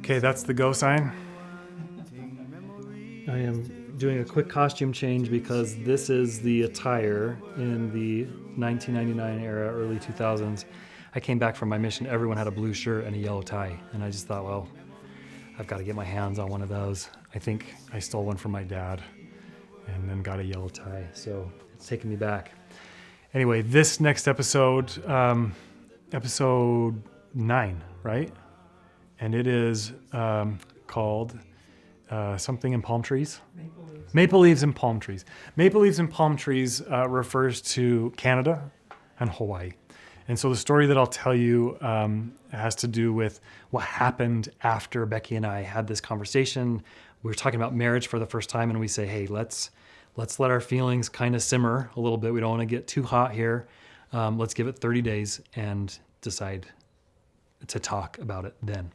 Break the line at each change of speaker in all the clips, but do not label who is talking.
Okay, that's the go sign. I am doing a quick costume change because this is the attire in the 1999 era, early 2000s. I came back from my mission. Everyone had a blue shirt and a yellow tie. And I just thought, well, I've got to get my hands on one of those. I think I stole one from my dad and then got a yellow tie. So it's taking me back. Anyway, this next episode, episode 9, right? And it is called something in palm trees. Maple leaves and palm trees. Maple leaves and palm trees refers to Canada and Hawaii. And so the story that I'll tell you has to do with what happened after Becky and I had this conversation. We were talking about marriage for the first time, and we say, hey, let's let our feelings kind of simmer a little bit. We don't want to get too hot here. Let's give it 30 days and decide to talk about it then.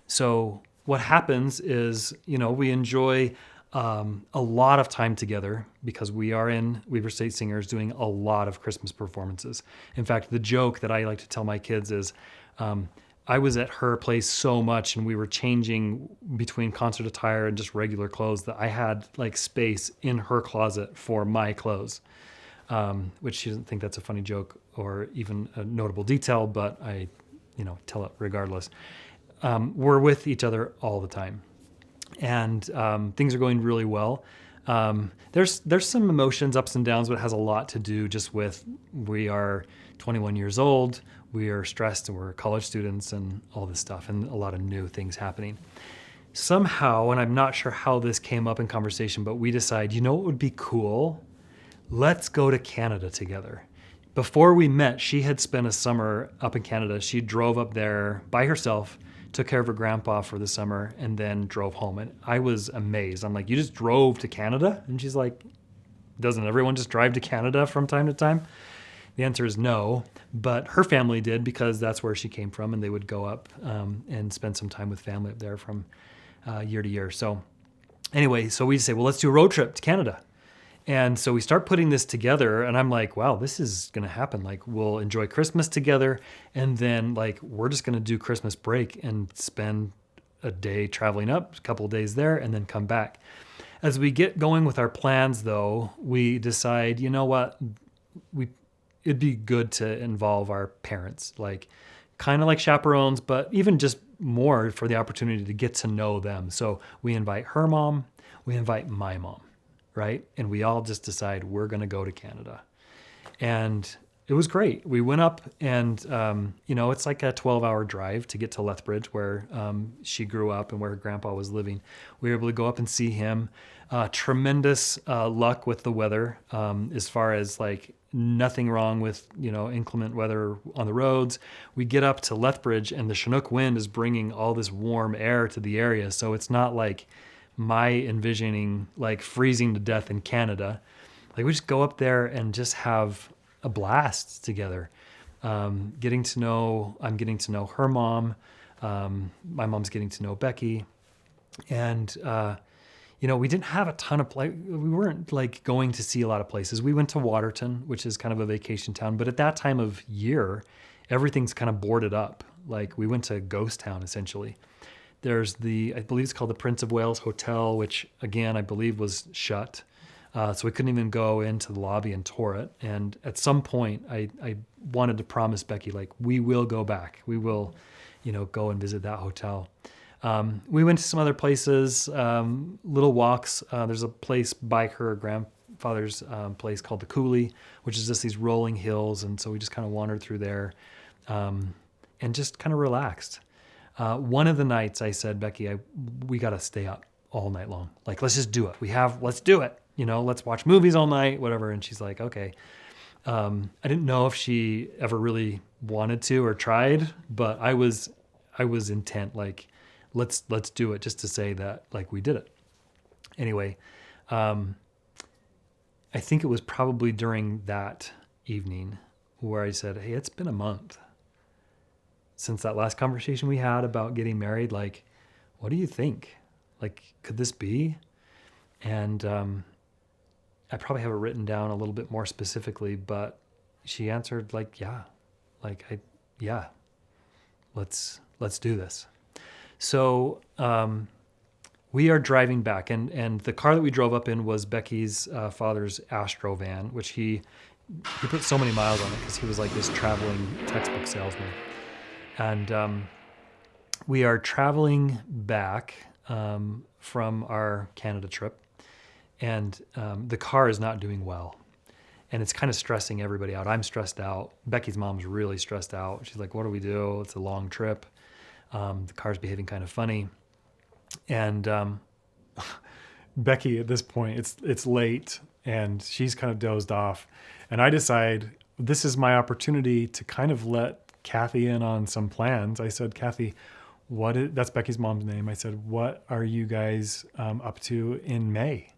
So what happens is, we enjoy a lot of time together because we are in Weber State Singers doing a lot of Christmas performances. In fact, the joke that I like to tell my kids is I was at her place so much and we were changing between concert attire and just regular clothes that I had like space in her closet for my clothes, which she doesn't think that's a funny joke or even a notable detail, but I, tell it regardless. We're with each other all the time. And things are going really well. There's some emotions, ups and downs, but it has a lot to do just with we are 21 years old, we are stressed, and we're college students and all this stuff, and a lot of new things happening. Somehow, and I'm not sure how this came up in conversation, but we decide, what would be cool? Let's go to Canada together. Before we met, she had spent a summer up in Canada. She drove up there by herself, took care of her grandpa for the summer, and then drove home. And I was amazed. I'm like, you just drove to Canada? And she's like, doesn't everyone just drive to Canada from time to time? The answer is no, but her family did because that's where she came from, and they would go up and spend some time with family up there from year to year. So anyway, so we say, well, let's do a road trip to Canada. And so we start putting this together, and I'm like, wow, this is going to happen. Like, we'll enjoy Christmas together, and then, like, we're just going to do Christmas break and spend a day traveling up, a couple of days there, and then come back. As we get going with our plans, though, we decide, you know what, it'd be good to involve our parents, like, kind of like chaperones, but even just more for the opportunity to get to know them. So we invite her mom, we invite my mom. Right? And we all just decide we're going to go to Canada. And it was great. We went up and, it's like a 12-hour drive to get to Lethbridge where she grew up and where her grandpa was living. We were able to go up and see him. Tremendous luck with the weather as far as like nothing wrong with, inclement weather on the roads. We get up to Lethbridge and the Chinook wind is bringing all this warm air to the area. So it's not like my envisioning like freezing to death in Canada. Like we just go up there and just have a blast together. I'm getting to know her mom. My mom's getting to know Becky. And, we didn't have a ton of we weren't like going to see a lot of places. We went to Waterton, which is kind of a vacation town. But at that time of year, everything's kind of boarded up. Like we went to ghost town essentially. There's I believe it's called the Prince of Wales Hotel, which again, I believe was shut. So we couldn't even go into the lobby and tour it. And at some point I wanted to promise Becky, like, we will go back. We will, go and visit that hotel. We went to some other places, little walks. There's a place by her grandfather's place called the Coulee, which is just these rolling hills. And so we just kind of wandered through there and just kind of relaxed. One of the nights I said, Becky, we got to stay up all night long. Like, let's just do it. Let's do it. Let's watch movies all night, whatever. And she's like, okay. I didn't know if she ever really wanted to or tried, but I was intent. Like, let's do it just to say that like we did it. Anyway, I think it was probably during that evening where I said, hey, it's been a month since that last conversation we had about getting married. Like, what do you think? Like, could this be? And I probably have it written down a little bit more specifically, but she answered like, yeah, let's do this. So we are driving back, and the car that we drove up in was Becky's father's Astro van, which he put so many miles on it because he was like this traveling textbook salesman. And we are traveling back from our Canada trip, and the car is not doing well. And it's kind of stressing everybody out. I'm stressed out. Becky's mom's really stressed out. She's like, what do we do? It's a long trip. The car's behaving kind of funny. And Becky, at this point, it's late, and she's kind of dozed off. And I decide this is my opportunity to kind of let Kathy in on some plans. I said, Kathy, that's Becky's mom's name. I said, what are you guys up to in May?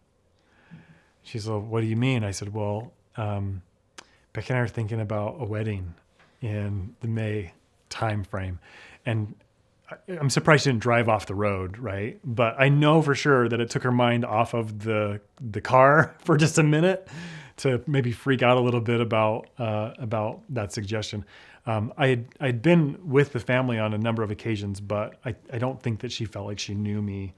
She's like, what do you mean? I said, well, Becky and I are thinking about a wedding in the May time frame. And I'm surprised she didn't drive off the road, right? But I know for sure that it took her mind off of the car for just a minute to maybe freak out a little bit about that suggestion. I'd been with the family on a number of occasions, but I don't think that she felt like she knew me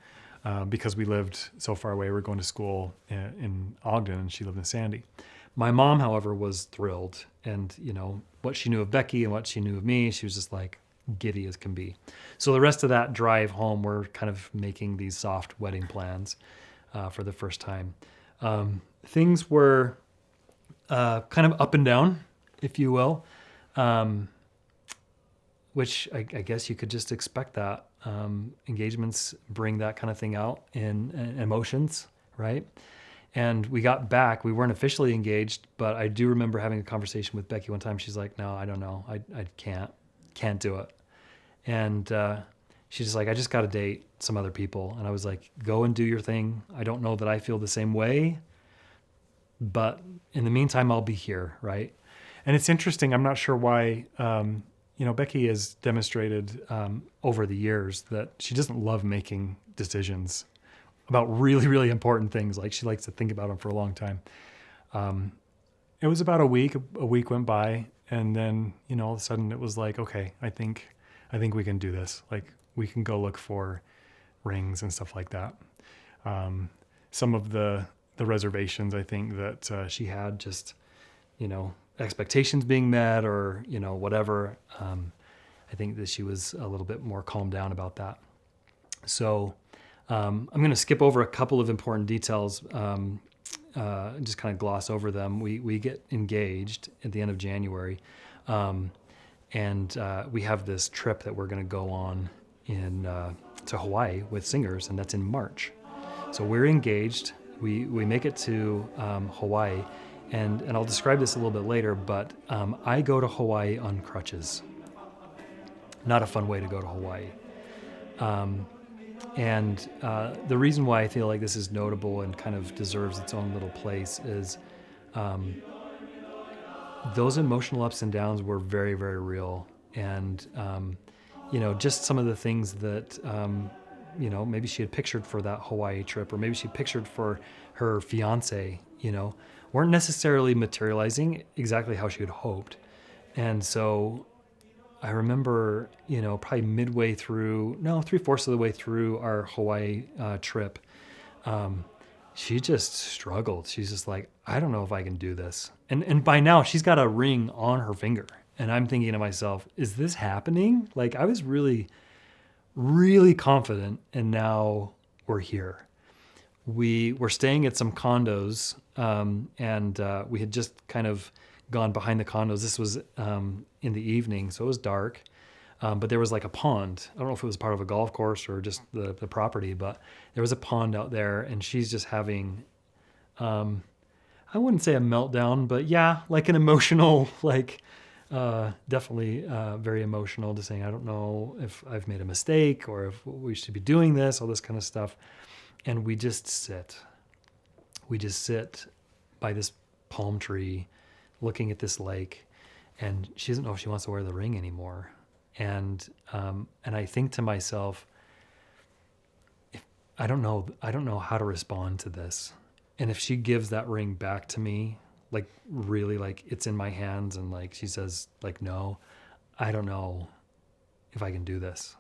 because we lived so far away. We were going to school in Ogden, and she lived in Sandy. My mom, however, was thrilled, and what she knew of Becky and what she knew of me, she was just like giddy as can be. So the rest of that drive home, we're kind of making these soft wedding plans for the first time. Things were kind of up and down, if you will, which I guess you could just expect that. Engagements bring that kind of thing out in emotions, right? And we got back. We weren't officially engaged, but I do remember having a conversation with Becky one time. She's like, no, I don't know. I can't do it. And she's just like, I just got to date some other people. And I was like, go and do your thing. I don't know that I feel the same way, but in the meantime, I'll be here, right? And it's interesting. I'm not sure why, Becky has demonstrated over the years that she doesn't love making decisions about really, really important things. Like she likes to think about them for a long time. It was about a week went by, and then, all of a sudden it was like, okay, I think we can do this. Like we can go look for rings and stuff like that. Some of the reservations, I think that she had just, expectations being met or, whatever. I think that she was a little bit more calmed down about that. So I'm going to skip over a couple of important details, just kind of gloss over them. We get engaged at the end of January, and we have this trip that we're going to go on to Hawaii with singers, and that's in March. So we're engaged. We make it to Hawaii, and I'll describe this a little bit later, but I go to Hawaii on crutches. Not a fun way to go to Hawaii. And the reason why I feel like this is notable and kind of deserves its own little place is those emotional ups and downs were very, very real. And, just some of the things that, maybe she had pictured for that Hawaii trip, or maybe she pictured for her fiance, weren't necessarily materializing exactly how she had hoped. And so I remember, probably midway through, 3/4 of the way through our Hawaii trip, she just struggled. She's just like, I don't know if I can do this. And by now she's got a ring on her finger. And I'm thinking to myself, is this happening? Like I was really, really confident, and now we're here. We were staying at some condos, and we had just kind of gone behind the condos. This was in the evening, so it was dark, but there was like a pond. I don't know if it was part of a golf course or just the property, but there was a pond out there, and she's just having, I wouldn't say a meltdown, but yeah, like an emotional, definitely very emotional, just saying, I don't know if I've made a mistake or if we should be doing this, all this kind of stuff. And we just sit by this palm tree looking at this lake, and she doesn't know if she wants to wear the ring anymore. And I think to myself, I don't know how to respond to this. And if she gives that ring back to me, like really, like it's in my hands, and like she says like no, I don't know if I can do this.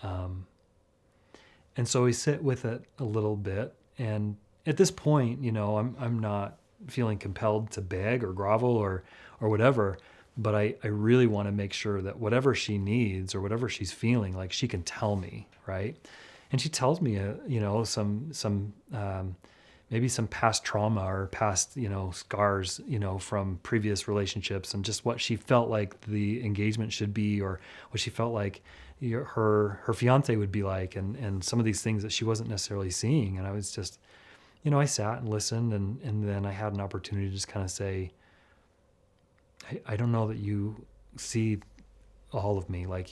And so we sit with it a little bit. And at this point, I'm not feeling compelled to beg or grovel or whatever, but I really want to make sure that whatever she needs or whatever she's feeling, like she can tell me, right? And she tells me, some maybe some past trauma or past, scars, from previous relationships and just what she felt like the engagement should be, or what she felt like her fiance would be like, and some of these things that she wasn't necessarily seeing. And I was just, I sat and listened, and then I had an opportunity to just kind of say, I don't know that you see all of me. Like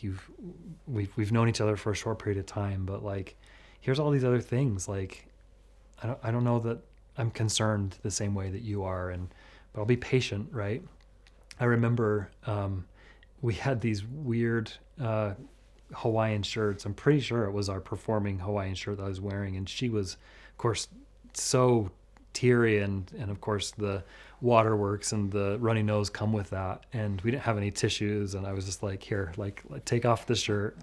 we've known each other for a short period of time, but like, here's all these other things. Like, I don't know that I'm concerned the same way that you are, but I'll be patient, right? I remember we had these weird Hawaiian shirts. I'm pretty sure it was our performing Hawaiian shirt that I was wearing, and she was, of course, so teary, and of course the waterworks and the runny nose come with that, and we didn't have any tissues, and I was just like, here, like take off the shirt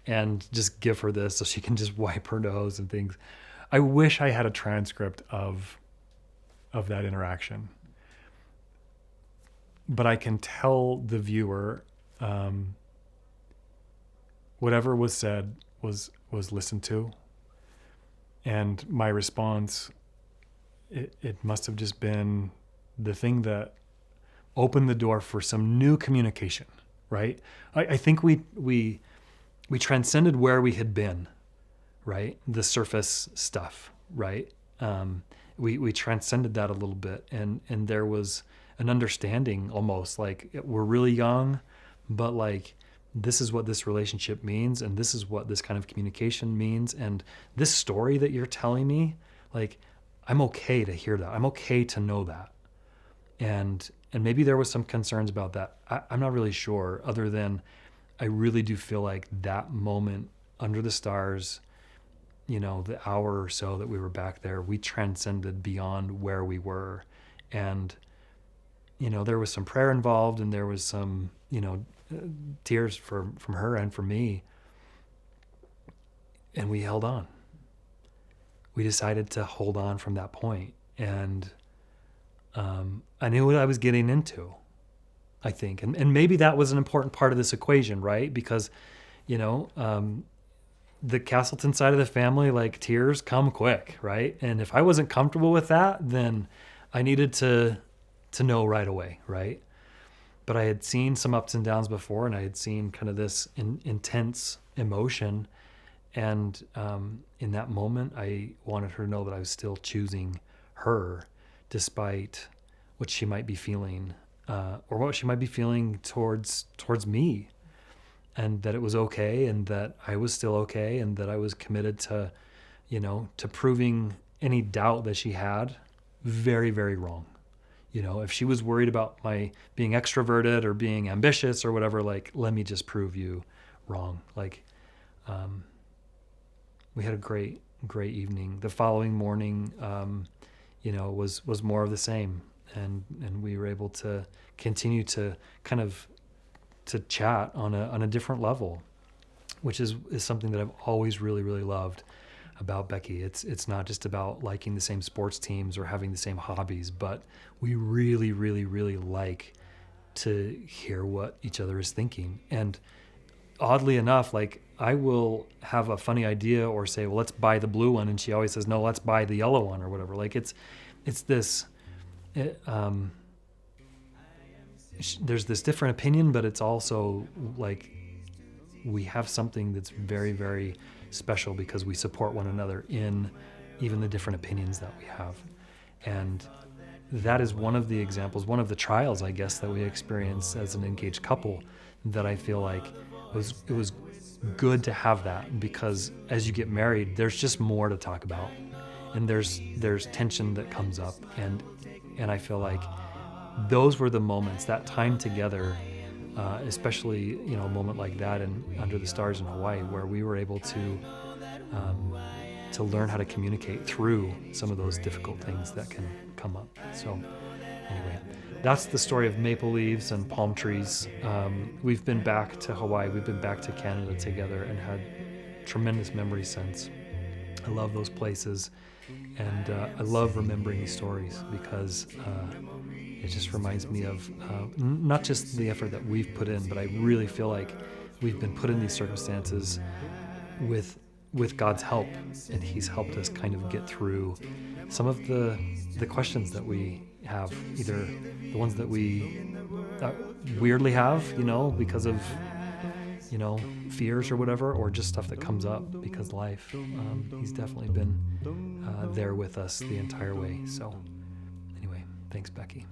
and just give her this so she can just wipe her nose and things. I wish I had a transcript of that interaction, but I can tell the viewer whatever was said was listened to, and my response, it must have just been the thing that opened the door for some new communication, right? I think we transcended where we had been, right? The surface stuff, right? We transcended that a little bit, and there was an understanding, almost like we're really young, but like, this is what this relationship means, and this is what this kind of communication means, and this story that you're telling me, like, I'm okay to hear that. I'm okay to know that. And maybe there was some concerns about that. I'm not really sure, other than I really do feel like that moment under the stars, the hour or so that we were back there, we transcended beyond where we were. And, there was some prayer involved, and there was some, tears from her and from me. And we held on. We decided to hold on from that point. And I knew what I was getting into, I think. And maybe that was an important part of this equation, right? Because, the Castleton side of the family, like, tears come quick, right? And if I wasn't comfortable with that, then I needed to know right away, right? But I had seen some ups and downs before, and I had seen kind of this intense emotion. And in that moment, I wanted her to know that I was still choosing her, despite what she might be feeling, or what she might be feeling towards me, and that it was okay, and that I was still okay, and that I was committed to, to proving any doubt that she had very, very wrong. If she was worried about my being extroverted or being ambitious or whatever, like, let me just prove you wrong. Like, we had a great evening. The following morning, was more of the same. And we were able to continue to kind of to chat on a different level, which is something that I've always really, really loved about Becky. It's not just about liking the same sports teams or having the same hobbies, but we really, really, really like to hear what each other is thinking. And oddly enough, like, I will have a funny idea or say, well, let's buy the blue one. And she always says, no, let's buy the yellow one or whatever. Like, there's this different opinion, but it's also like we have something that's very, very special because we support one another in even the different opinions that we have. And that is one of the examples, one of the trials, I guess, that we experience as an engaged couple, that I feel like it was good to have that, because as you get married, there's just more to talk about, and there's tension that comes up, and I feel like those were the moments, that time together, especially a moment like that and under the stars in Hawaii, where we were able to learn how to communicate through some of those difficult things that can come up. So anyway, that's the story of maple leaves and palm trees. We've been back to Hawaii, we've been back to Canada together and had tremendous memories since. I love those places, and I love remembering these stories because it just reminds me of not just the effort that we've put in, but I really feel like we've been put in these circumstances with God's help, and He's helped us kind of get through some of the questions that we have, either the ones that we weirdly have, because of, fears or whatever, or just stuff that comes up because life. He's definitely been there with us the entire way. So anyway, thanks, Becky.